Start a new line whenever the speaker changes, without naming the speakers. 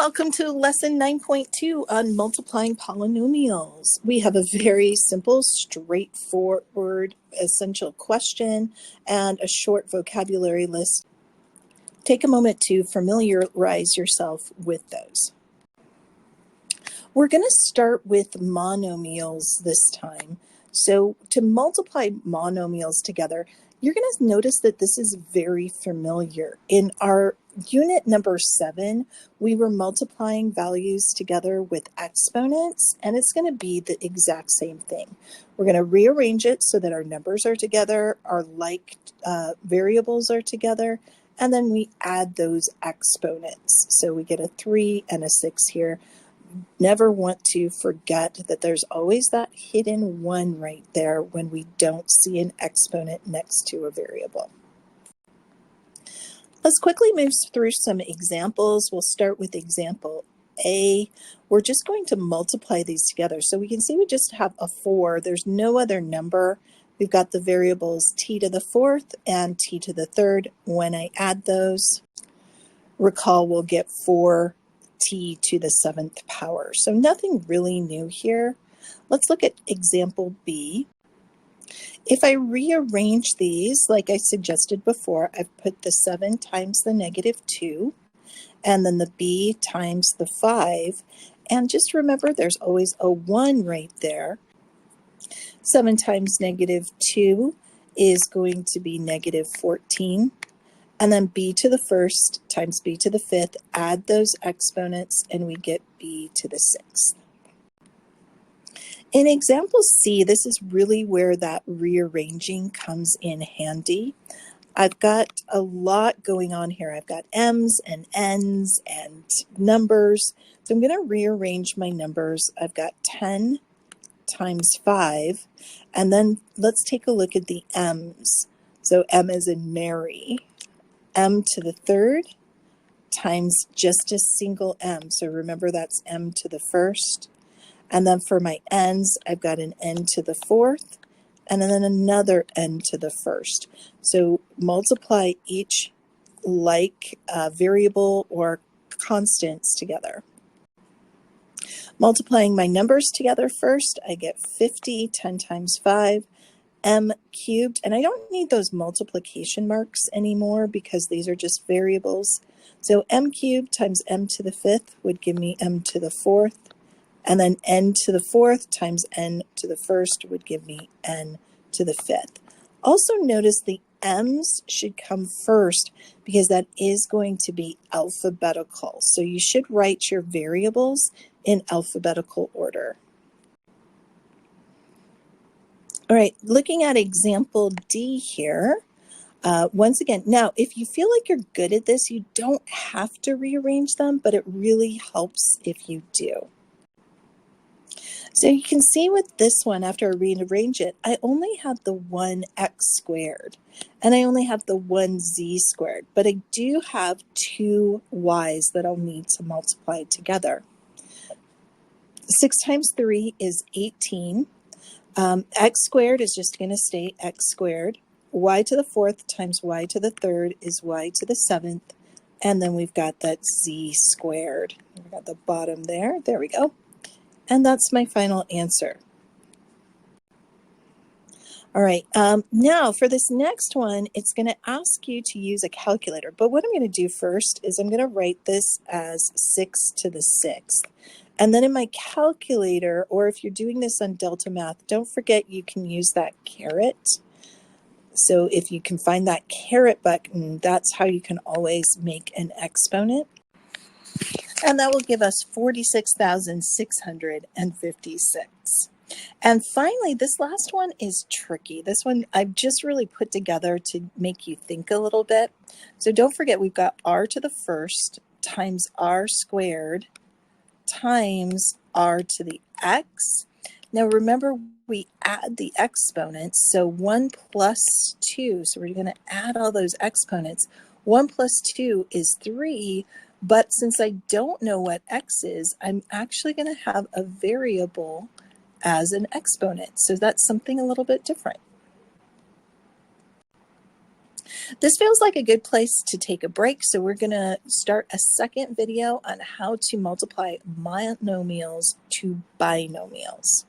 Welcome to lesson 9.2 on multiplying polynomials. We have a very simple, straightforward, essential question and a short vocabulary list. Take a moment to familiarize yourself with those. We're going to start with monomials this time. So to multiply monomials together, you're going to notice that this is very familiar. In our unit number 7, we were multiplying values together with exponents, and it's going to be the exact same thing. We're going to rearrange it so that our numbers are together, our like variables are together, and then we add those exponents. So we get a 3 and a 6 here. Never want to forget that there's always that hidden 1 right there when we don't see an exponent next to a variable. Let's quickly move through some examples. We'll start with example A. We're just going to multiply these together. So we can see we just have a 4. There's no other number. We've got the variables t to the 4th and t to the 3rd. When I add those, recall we'll get 4t to the 7th power. So nothing really new here. Let's look at example B. If I rearrange these, like I suggested before, I've put the 7 times the -2, and then the b times the 5. And just remember, there's always a 1 right there. 7 times -2 is going to be -14. And then b to the 1st times b to the 5th, add those exponents, and we get b to the 6th. In example C, this is really where that rearranging comes in handy. I've got a lot going on here. I've got m's and n's and numbers. So I'm going to rearrange my numbers. I've got 10 times 5. And then let's take a look at the m's. So m as in Mary. M to the 3rd times just a single m. So remember, that's m to the 1st. And then for my n's, I've got an n to the 4th and then another n to the 1st. So multiply each like variable or constants together. Multiplying my numbers together first, I get 50, 10 times 5, m cubed, and I don't need those multiplication marks anymore because these are just variables. So m cubed times m to the 5th would give me m to the 4th, and then n to the 4th times n to the 1st would give me n to the 5th. Also notice the m's should come first because that is going to be alphabetical. So you should write your variables in alphabetical order. All right, looking at example D here, once again, now if you feel like you're good at this, you don't have to rearrange them, but it really helps if you do. So you can see with this one, after I rearrange it, I only have the 1x squared, and I only have the 1z squared, but I do have 2 y's that I'll need to multiply together. 6 times 3 is 18. X squared is just going to stay x squared. Y to the 4th times y to the 3rd is y to the 7th. And then we've got that z squared. We've got the bottom there. There we go. And that's my final answer. All right, now for this next one, it's going to ask you to use a calculator. But what I'm going to do first is I'm going to write this as 6 to the 6th. And then in my calculator, or if you're doing this on Delta Math, don't forget you can use that caret. So if you can find that caret button, that's how you can always make an exponent. And that will give us 46,656. And finally, this last one is tricky. This one I've just really put together to make you think a little bit. So don't forget, we've got r to the 1st times r squared times r to the x. Now remember, we add the exponents, so 1 plus 2, so we're going to add all those exponents. 1 plus 2 is 3, but since I don't know what x is, I'm actually going to have a variable as an exponent, so that's something a little bit different. This feels like a good place to take a break, so we're going to start a second video on how to multiply monomials to binomials.